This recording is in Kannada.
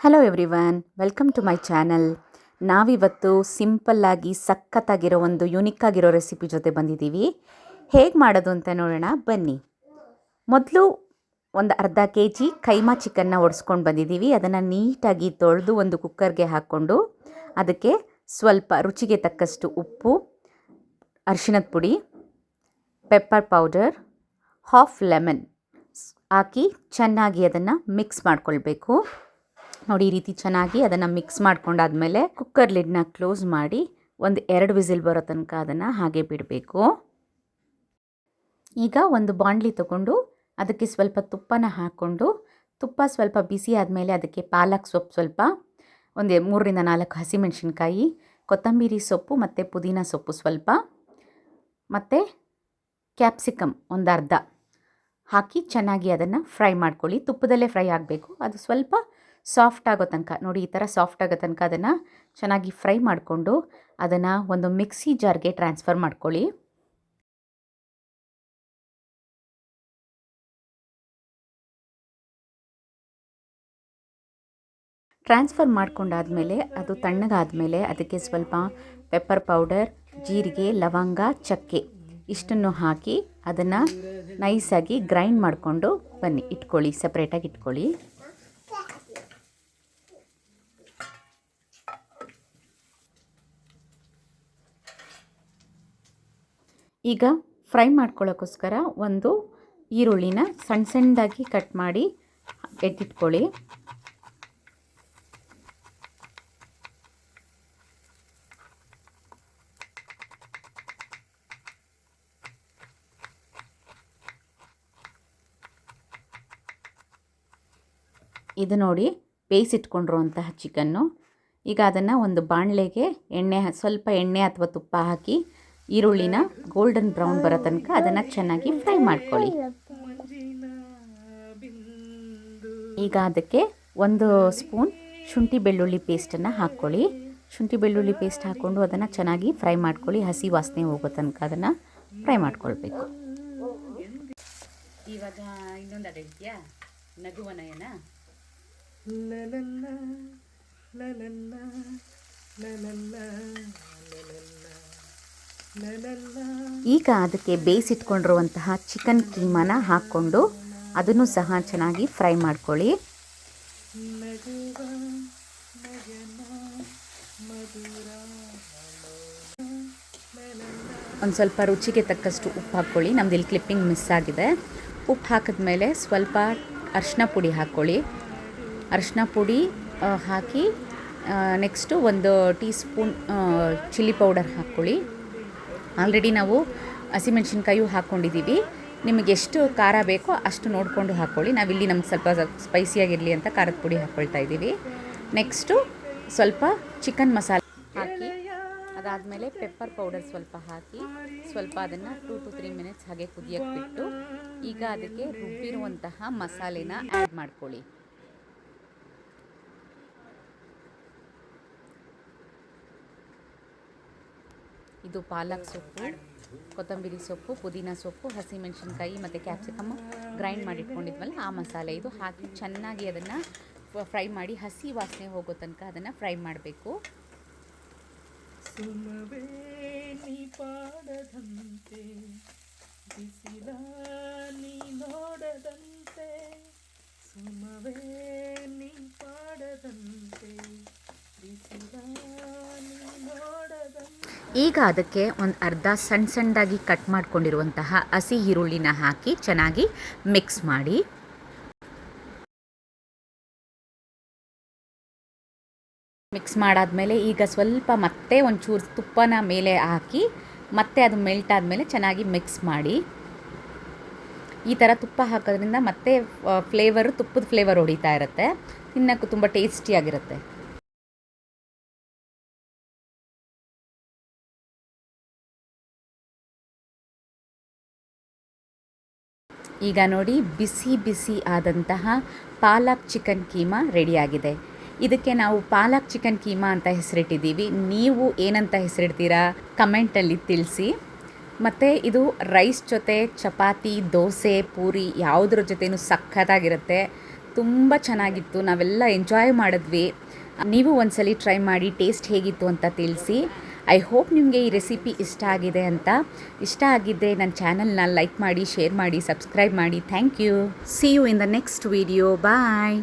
Hello everyone, welcome to my channel. ನಾವಿವತ್ತು ಸಿಂಪಲ್ಲಾಗಿ ಸಖತ್ತಾಗಿರೋ ಒಂದು ಯುನಿಕ್ ಆಗಿರೋ ರೆಸಿಪಿ ಜೊತೆ ಬಂದಿದ್ದೀವಿ. ಹೇಗೆ ಮಾಡೋದು ಅಂತ ನೋಡೋಣ ಬನ್ನಿ. ಮೊದಲು ಒಂದು ಅರ್ಧ kg ಕೈಮಾ ಚಿಕನ್ನ ಒಡಿಸ್ಕೊಂಡು ಬಂದಿದ್ದೀವಿ. ಅದನ್ನು ನೀಟಾಗಿ ತೊಳೆದು ಒಂದು ಕುಕ್ಕರ್ಗೆ ಹಾಕ್ಕೊಂಡು ಅದಕ್ಕೆ ಸ್ವಲ್ಪ ರುಚಿಗೆ ತಕ್ಕಷ್ಟು ಉಪ್ಪು, ಅರಿಶಿಣದ ಪುಡಿ, ಪೆಪ್ಪರ್ ಪೌಡರ್, ಹಾಫ್ ಲೆಮನ್ ಹಾಕಿ ಚೆನ್ನಾಗಿ ಅದನ್ನು ಮಿಕ್ಸ್ ಮಾಡ್ಕೊಳ್ಬೇಕು. ನೋಡಿ, ಈ ರೀತಿ ಚೆನ್ನಾಗಿ ಅದನ್ನು ಮಿಕ್ಸ್ ಮಾಡ್ಕೊಂಡಾದ್ಮೇಲೆ ಕುಕ್ಕರ್ ಲಿಡ್ನ ಕ್ಲೋಸ್ ಮಾಡಿ ಒಂದು 2 ವಿಸಿಲ್ ಬರೋ ತನಕ ಅದನ್ನು ಹಾಗೆ ಬಿಡಬೇಕು. ಈಗ ಒಂದು ಬಾಣಲಿ ತಗೊಂಡು ಅದಕ್ಕೆ ಸ್ವಲ್ಪ ತುಪ್ಪನ ಹಾಕ್ಕೊಂಡು, ತುಪ್ಪ ಸ್ವಲ್ಪ ಬಿಸಿ ಆದಮೇಲೆ ಅದಕ್ಕೆ ಪಾಲಕ್ ಸೊಪ್ಪು ಸ್ವಲ್ಪ, ಒಂದು 3 ರಿಂದ 4 ಹಸಿಮೆಣಸಿನ್ಕಾಯಿ, ಕೊತ್ತಂಬರಿ ಸೊಪ್ಪು ಮತ್ತು ಪುದೀನ ಸೊಪ್ಪು ಸ್ವಲ್ಪ, ಮತ್ತು ಕ್ಯಾಪ್ಸಿಕಮ್ ಒಂದು ಅರ್ಧ ಹಾಕಿ ಚೆನ್ನಾಗಿ ಅದನ್ನು ಫ್ರೈ ಮಾಡ್ಕೊಳ್ಳಿ. ತುಪ್ಪದಲ್ಲೇ ಫ್ರೈ ಆಗಬೇಕು. ಅದು ಸ್ವಲ್ಪ ಸಾಫ್ಟ್ ಆಗೋ ತನಕ, ನೋಡಿ ಈ ಥರ ಸಾಫ್ಟ್ ಆಗೋ ತನಕ ಅದನ್ನು ಚೆನ್ನಾಗಿ ಫ್ರೈ ಮಾಡಿಕೊಂಡು ಅದನ್ನು ಒಂದು ಮಿಕ್ಸಿ ಜಾರ್ಗೆ ಟ್ರಾನ್ಸ್ಫರ್ ಮಾಡ್ಕೊಳ್ಳಿ. ಟ್ರಾನ್ಸ್ಫರ್ ಮಾಡ್ಕೊಂಡಾದಮೇಲೆ ಅದು ತಣ್ಣಗಾದಮೇಲೆ ಅದಕ್ಕೆ ಸ್ವಲ್ಪ ಪೆಪ್ಪರ್ ಪೌಡರ್, ಜೀರಿಗೆ, ಲವಂಗ, ಚಕ್ಕೆ ಇಷ್ಟನ್ನು ಹಾಕಿ ಅದನ್ನು ನೈಸಾಗಿ ಗ್ರೈಂಡ್ ಮಾಡಿಕೊಂಡು ಬನ್ನಿ ಇಟ್ಕೊಳ್ಳಿ, ಸಪ್ರೇಟಾಗಿ ಇಟ್ಕೊಳ್ಳಿ. ಈಗ ಫ್ರೈ ಮಾಡ್ಕೊಳ್ಳೋಕ್ಕೋಸ್ಕರ ಒಂದು ಈರುಳ್ಳಿನ ಸಣ್ಣ ಸಣ್ಣದಾಗಿ ಕಟ್ ಮಾಡಿ ಎತ್ತಿಟ್ಕೊಳ್ಳಿ. ಇದು ನೋಡಿ ಬೇಯಿಸಿಟ್ಕೊಂಡಿರುವಂತಹ ಚಿಕನ್ನು. ಈಗ ಅದನ್ನು ಒಂದು ಬಾಣಲೆಗೆ ಸ್ವಲ್ಪ ಎಣ್ಣೆ ಅಥವಾ ತುಪ್ಪ ಹಾಕಿ ಈರುಳ್ಳಿನ ಗೋಲ್ಡನ್ ಬ್ರೌನ್ ಬರೋ ತನಕ ಅದನ್ನು ಚೆನ್ನಾಗಿ ಫ್ರೈ ಮಾಡ್ಕೊಳ್ಳಿ. ಈಗ ಅದಕ್ಕೆ 1 ಸ್ಪೂನ್ ಶುಂಠಿ ಬೆಳ್ಳುಳ್ಳಿ ಪೇಸ್ಟನ್ನು ಹಾಕ್ಕೊಳ್ಳಿ. ಶುಂಠಿ ಬೆಳ್ಳುಳ್ಳಿ ಪೇಸ್ಟ್ ಹಾಕ್ಕೊಂಡು ಅದನ್ನು ಚೆನ್ನಾಗಿ ಫ್ರೈ ಮಾಡ್ಕೊಳ್ಳಿ. ಹಸಿ ವಾಸನೆ ಹೋಗೋ ತನಕ ಅದನ್ನು ಫ್ರೈ ಮಾಡ್ಕೊಳ್ಬೇಕು. ಇವಾಗ ಇನ್ನೊಂದು ಅಡಿಗೆಯಾ ನಗುವನಯನ ಈಗ ಅದಕ್ಕೆ ಬೇಯಿಸಿಟ್ಕೊಂಡಿರುವಂತಹ ಚಿಕನ್ ಕೀಮಾನ ಹಾಕ್ಕೊಂಡು ಅದನ್ನು ಸಹ ಚೆನ್ನಾಗಿ ಫ್ರೈ ಮಾಡ್ಕೊಳ್ಳಿ. ಒಂದು ಸ್ವಲ್ಪ ರುಚಿಗೆ ತಕ್ಕಷ್ಟು ಉಪ್ಪು ಹಾಕ್ಕೊಳ್ಳಿ. ನಮ್ದು ಇಲ್ಲಿ ಕ್ಲಿಪ್ಪಿಂಗ್ ಮಿಸ್ ಆಗಿದೆ. ಉಪ್ಪು ಹಾಕಿದ್ಮೇಲೆ ಸ್ವಲ್ಪ ಅರಿಶಿನ ಪುಡಿ ಹಾಕ್ಕೊಳ್ಳಿ. ಅರಿಶಿನ ಪುಡಿ ಹಾಕಿ next 1 tea spoon chilli powder ಹಾಕ್ಕೊಳ್ಳಿ. ಆಲ್ರೆಡಿ ನಾವು ಹಸಿಮೆಣ್ಸಿನ್ಕಾಯು ಹಾಕ್ಕೊಂಡಿದ್ದೀವಿ. ನಿಮಗೆ ಎಷ್ಟು ಖಾರ ಬೇಕೋ ಅಷ್ಟು ನೋಡಿಕೊಂಡು ಹಾಕ್ಕೊಳ್ಳಿ. ನಾವಿಲ್ಲಿ ನಮ್ಗೆ ಸ್ವಲ್ಪ ಸ್ಪೈಸಿಯಾಗಿರಲಿ ಅಂತ ಖಾರದ ಪುಡಿ ಹಾಕ್ಕೊಳ್ತಾ ಇದ್ದೀವಿ. ನೆಕ್ಸ್ಟು ಸ್ವಲ್ಪ ಚಿಕನ್ ಮಸಾಲೆ ಹಾಕಿ, ಅದಾದಮೇಲೆ ಪೆಪ್ಪರ್ ಪೌಡರ್ ಸ್ವಲ್ಪ ಹಾಕಿ ಸ್ವಲ್ಪ ಅದನ್ನು 2 to 3 ಮಿನಿಟ್ಸ್ ಹಾಗೆ ಕುದಿಯೋಕ್ಕೆ ಬಿಟ್ಟು ಈಗ ಅದಕ್ಕೆ ರುಬ್ಬಿರುವಂತಹ ಮಸಾಲೆನ ಆ್ಯಡ್ ಮಾಡ್ಕೊಳ್ಳಿ. ಇದು ಪಾಲಕ್ ಸೊಪ್ಪು, ಕೊತ್ತಂಬರಿ ಸೊಪ್ಪು, ಪುದೀನ ಸೊಪ್ಪು, ಹಸಿಮೆಣಸಿನ್ಕಾಯಿ ಮತ್ತು ಕ್ಯಾಪ್ಸಿಕಮ್ ಗ್ರೈಂಡ್ ಮಾಡಿಟ್ಕೊಂಡಿದ್ವಲ್ಲ ಆ ಮಸಾಲೆ ಇದು ಹಾಕಿ ಚೆನ್ನಾಗಿ ಅದನ್ನು ಫ್ರೈ ಮಾಡಿ ಹಸಿ ವಾಸನೆ ಹೋಗೋ ತನಕ ಅದನ್ನು ಫ್ರೈ ಮಾಡಬೇಕು. ಈಗ ಅದಕ್ಕೆ ಒಂದು ಅರ್ಧ ಸಣ್ಣದಾಗಿ ಕಟ್ ಮಾಡ್ಕೊಂಡಿರುವಂತಹ ಹಸಿ ಈರುಳ್ಳಿನ ಹಾಕಿ ಚೆನ್ನಾಗಿ ಮಿಕ್ಸ್ ಮಾಡಿ. ಮಿಕ್ಸ್ ಮಾಡಾದ್ಮೇಲೆ ಈಗ ಸ್ವಲ್ಪ ಮತ್ತೆ ಒಂಚೂರು ತುಪ್ಪನ ಮೇಲೆ ಹಾಕಿ ಮತ್ತೆ ಅದು ಮೆಲ್ಟ್ ಆದಮೇಲೆ ಚೆನ್ನಾಗಿ ಮಿಕ್ಸ್ ಮಾಡಿ. ಈ ಥರ ತುಪ್ಪ ಹಾಕೋದ್ರಿಂದ ಮತ್ತೆ ತುಪ್ಪದ ಫ್ಲೇವರ್ ಹೊಡಿತಾ ಇರುತ್ತೆ. ತಿನ್ನೋಕ್ಕೂ ತುಂಬ ಟೇಸ್ಟಿಯಾಗಿರುತ್ತೆ. ಈಗ ನೋಡಿ, ಬಿಸಿ ಬಿಸಿ ಆದಂತಹ ಪಾಲಕ್ ಚಿಕನ್ ಕೀಮಾ ರೆಡಿಯಾಗಿದೆ. ಇದಕ್ಕೆ ನಾವು ಪಾಲಕ್ ಚಿಕನ್ ಕೀಮಾ ಅಂತ ಹೆಸರಿಟ್ಟಿದ್ದೀವಿ. ನೀವು ಏನಂತ ಹೆಸರಿಡ್ತೀರಾ ಕಮೆಂಟಲ್ಲಿ ತಿಳಿಸಿ. ಮತ್ತು ಇದು ರೈಸ್ ಜೊತೆ, ಚಪಾತಿ, ದೋಸೆ, ಪೂರಿ ಯಾವುದ್ರ ಜೊತೆನೂ ಸಖತ್ತಾಗಿರುತ್ತೆ. ತುಂಬ ಚೆನ್ನಾಗಿತ್ತು, ನಾವೆಲ್ಲ ಎಂಜಾಯ್ ಮಾಡಿದ್ವಿ. ನೀವು ಒಂದ್ಸಲಿ ಟ್ರೈ ಮಾಡಿ ಟೇಸ್ಟ್ ಹೇಗಿತ್ತು ಅಂತ ತಿಳಿಸಿ. ಐ ಹೋಪ್ ನಿಮಗೆ ಈ ರೆಸಿಪಿ ಇಷ್ಟ ಆಗಿದೆ ಅಂತ. ಇಷ್ಟ ಆಗಿದ್ದರೆ ನನ್ನ ಚಾನಲ್ನ ಲೈಕ್ ಮಾಡಿ, ಶೇರ್ ಮಾಡಿ, ಸಬ್ಸ್ಕ್ರೈಬ್ ಮಾಡಿ. Thank you. See you in the next video. Bye.